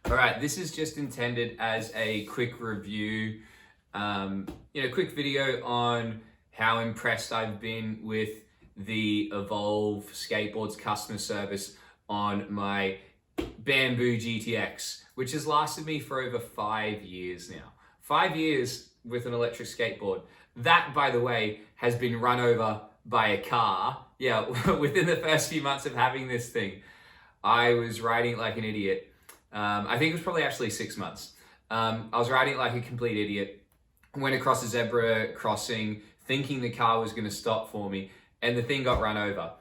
All right, this is just intended as a quick review, quick video on how impressed I've been with the Evolve Skateboards customer service on my Bamboo GTX, which has lasted me for over 5 years now. 5 years with an electric skateboard. That, by the way, has been run over by a car. Yeah, within the first few months of having this thing, I was riding it like an idiot. I think it was probably actually 6 months. I was riding it like a complete idiot. Went across a zebra crossing, thinking the car was going to stop for me, and the thing got run over.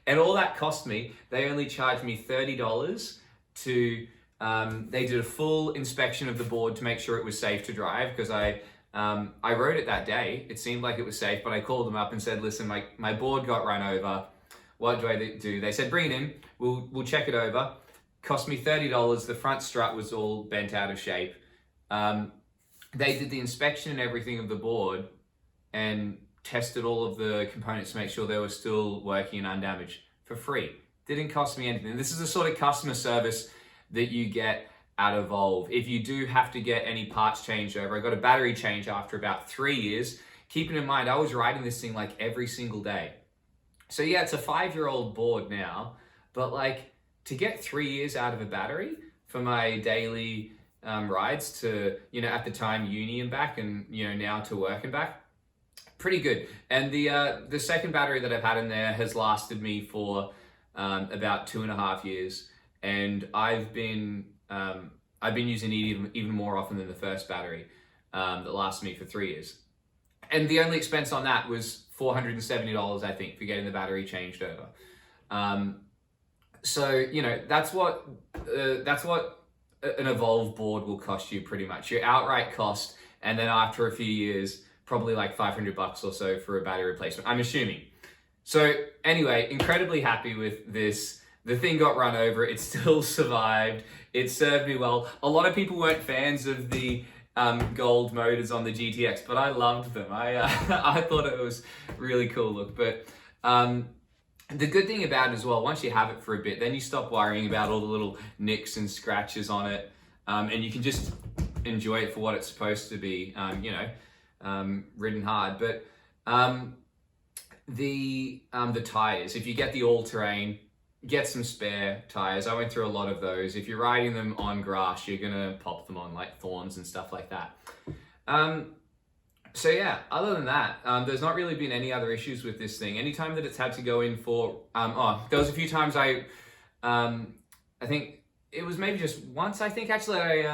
And all that cost me, they only charged me $30 to, they did a full inspection of the board to make sure it was safe to drive, because I rode it that day. It seemed like it was safe, but I called them up and said, listen, my board got run over. What do I do? They said, bring it in, we'll check it over. Cost me $30, the front strut was all bent out of shape. They did the inspection and everything of the board and tested all of the components to make sure they were still working and undamaged for free. Didn't cost me anything. This is the sort of customer service that you get at Evolve. If you do have to get any parts changed over, I got a battery change after about 3 years. Keeping in mind, I was riding this thing like every single day. So yeah, it's a 5-year-old board now, but like to get 3 years out of a battery for my daily rides to, at the time uni and back, and now to work and back, pretty good. And the second battery that I've had in there has lasted me for about 2.5 years, and I've been using it even more often than the first battery that lasted me for 3 years. And the only expense on that was $470, I think, for getting the battery changed over. So that's what an Evolve board will cost you pretty much. Your outright cost, and then after a few years, probably like $500 or so for a battery replacement, I'm assuming. So anyway, incredibly happy with this. The thing got run over, it still survived. It served me well. A lot of people weren't fans of the gold motors on the GTX, but I loved them. I thought it was really cool look. But the good thing about it as well, once you have it for a bit, then you stop worrying about all the little nicks and scratches on it, and you can just enjoy it for what it's supposed to be, ridden hard. But the tires, if you get the all-terrain, get some spare tires. I went through a lot of those. If you're riding them on grass, you're gonna pop them on like thorns and stuff like that. So yeah, other than that, there's not really been any other issues with this thing. Anytime that it's had to go in for, there was a few times I think it was maybe just once, I think actually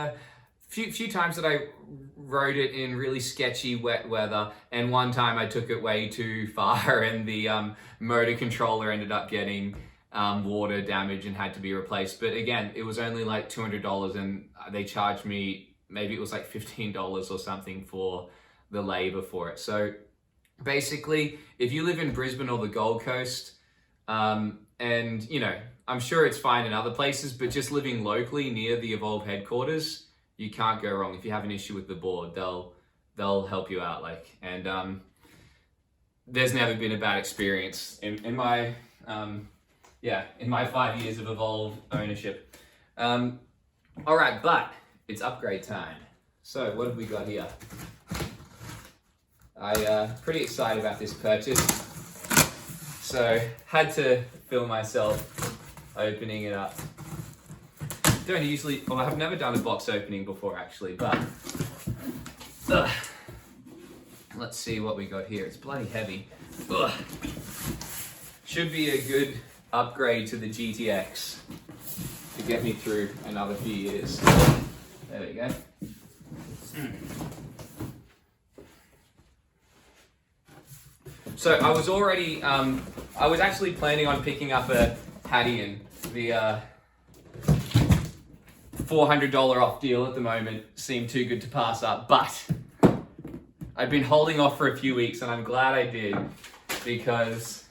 few times that I rode it in really sketchy wet weather, and one time I took it way too far and the motor controller ended up getting water damage and had to be replaced. But again, it was only like $200, and they charged me, maybe it was like $15 or something for the labor for it. So basically, if you live in Brisbane or the Gold Coast, and I'm sure it's fine in other places, but just living locally near the Evolve headquarters, you can't go wrong. If you have an issue with the board, they'll help you out. And there's never been a bad experience in my 5 years of Evolve ownership. All right, but it's upgrade time. So what have we got here? Pretty excited about this purchase. So had to film myself opening it up. I've never done a box opening before actually, but let's see what we got here. It's bloody heavy. Should be a good upgrade to the GTX to get me through another few years. There we go. So I was actually planning on picking up a Haddon. The $400 off deal at the moment seemed too good to pass up, but I've been holding off for a few weeks, and I'm glad I did, because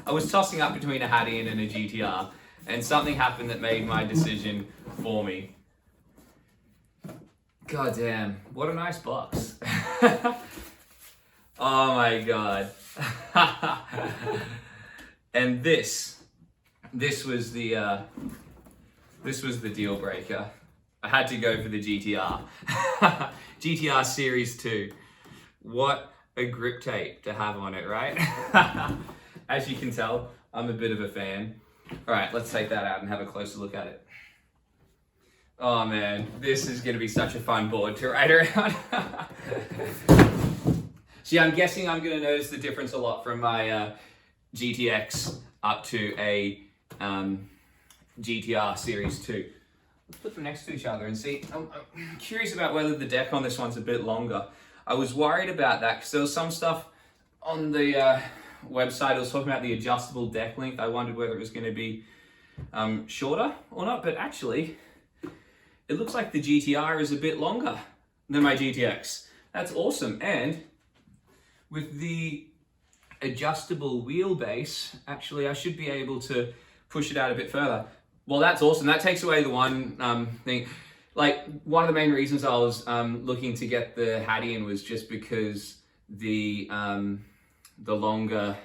I was tossing up between a Haddon and a GTR, and something happened that made my decision for me. God damn, what a nice box. Oh my God. And this was the this was the deal breaker. I had to go for the GTR. GTR Series 2. What a grip tape to have on it, right? As you can tell, I'm a bit of a fan. All right, let's take that out and have a closer look at it. Oh man, this is gonna be such a fun board to ride around. See, I'm guessing I'm gonna notice the difference a lot from my GTX up to a GTR Series 2. Let's put them next to each other and see. I'm curious about whether the deck on this one's a bit longer. I was worried about that because there was some stuff on the website. It was talking about the adjustable deck length. I wondered whether it was going to be shorter or not, but actually, it looks like the GTR is a bit longer than my GTX. That's awesome. And with the adjustable wheelbase, actually, I should be able to push it out a bit further. Well, that's awesome. That takes away the one thing. Like, one of the main reasons I was looking to get the Hattian was just because the longer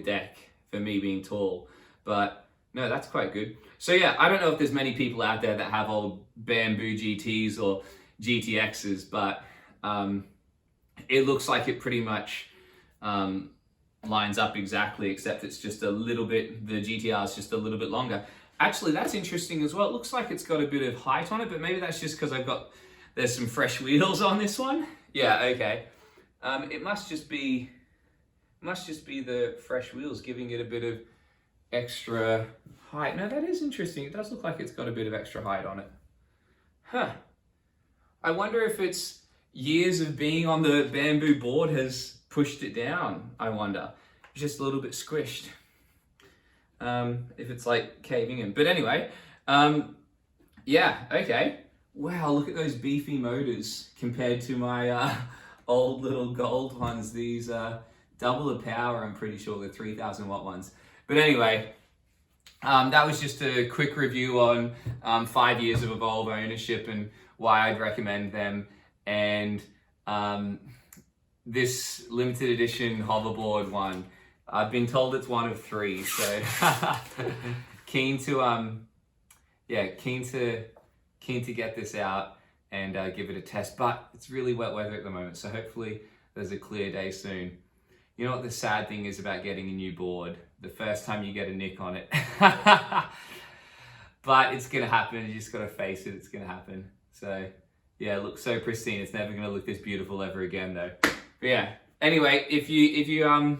deck for me being tall. But no, that's quite good. So yeah, I don't know if there's many people out there that have old Bamboo GTs or GTXs, but it looks like it pretty much lines up exactly, except it's just a little bit, the GTR is just a little bit longer. Actually, that's interesting as well. It looks like it's got a bit of height on it, but maybe that's just because there's some fresh wheels on this one. Yeah, okay. It must just be the fresh wheels giving it a bit of extra height. No, that is interesting. It does look like it's got a bit of extra height on it. Huh. I wonder if it's years of being on the bamboo board has pushed it down, I wonder. It's just a little bit squished. If it's like caving in. But anyway, yeah, okay. Wow, look at those beefy motors compared to my old little gold ones. These double the power, I'm pretty sure, the 3,000 watt ones. But anyway, that was just a quick review on 5 years of Evolve ownership and why I'd recommend them. And this limited edition hoverboard one, I've been told it's one of 3, so keen to get this out and give it a test. But it's really wet weather at the moment, so hopefully there's a clear day soon. You know what the sad thing is about getting a new board? The first time you get a nick on it. But it's gonna happen, you just gotta face it, it's gonna happen. So yeah, it looks so pristine, it's never gonna look this beautiful ever again though. But yeah, anyway, if you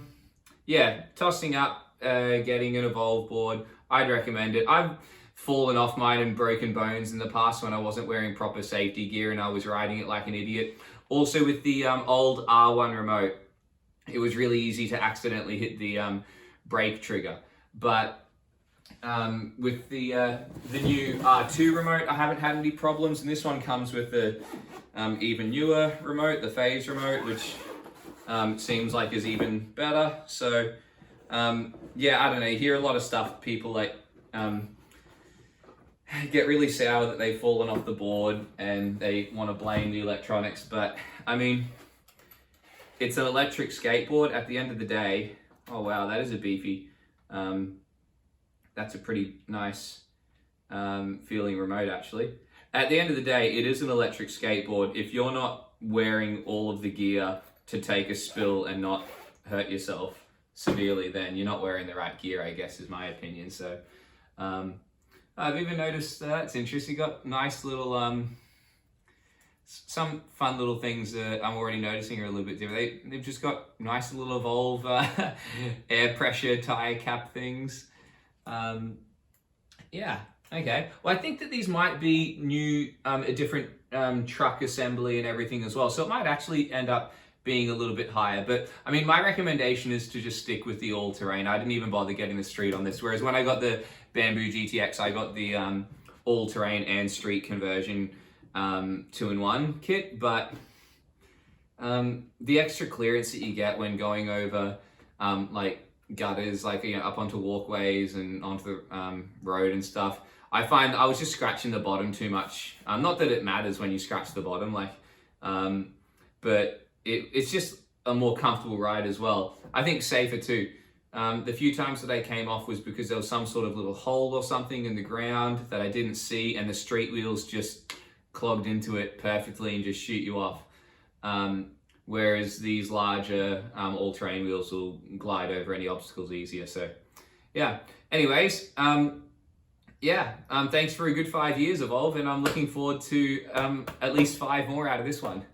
tossing up getting an Evolve board, I'd recommend it. I've fallen off mine and broken bones in the past when I wasn't wearing proper safety gear and I was riding it like an idiot. Also with the old R1 remote, it was really easy to accidentally hit the brake trigger. But with the new R2 remote, I haven't had any problems, and this one comes with the even newer remote, the phase remote, which seems like is even better. So yeah, I don't know, you hear a lot of stuff, people like get really sour that they've fallen off the board and they want to blame the electronics, but I mean, it's an electric skateboard at the end of the day. Oh wow, that is a beefy, that's a pretty nice feeling remote actually. At the end of the day, it is an electric skateboard. If you're not wearing all of the gear to take a spill and not hurt yourself severely, then you're not wearing the right gear, I guess, is my opinion. So I've even noticed it's interesting, got nice little some fun little things that I'm already noticing are a little bit different. They've just got nice little Evolve air pressure tire cap things. Yeah, okay. Well, I think that these might be new, a different truck assembly and everything as well. So it might actually end up being a little bit higher. But I mean, my recommendation is to just stick with the all-terrain. I didn't even bother getting the street on this. Whereas when I got the Bamboo GTX, I got the all-terrain and street conversion 2-in-1 kit. But the extra clearance that you get when going over like gutters, like, you know, up onto walkways and onto the road and stuff, I find I was just scratching the bottom too much. Not that it matters when you scratch the bottom, like, but it's just a more comfortable ride as well. I think safer too. The few times that I came off was because there was some sort of little hole or something in the ground that I didn't see, and the street wheels just clogged into it perfectly and just shoot you off. Whereas these larger all-terrain wheels will glide over any obstacles easier. So yeah, anyways, thanks for a good 5 years, Evolve, and I'm looking forward to at least 5 more out of this one.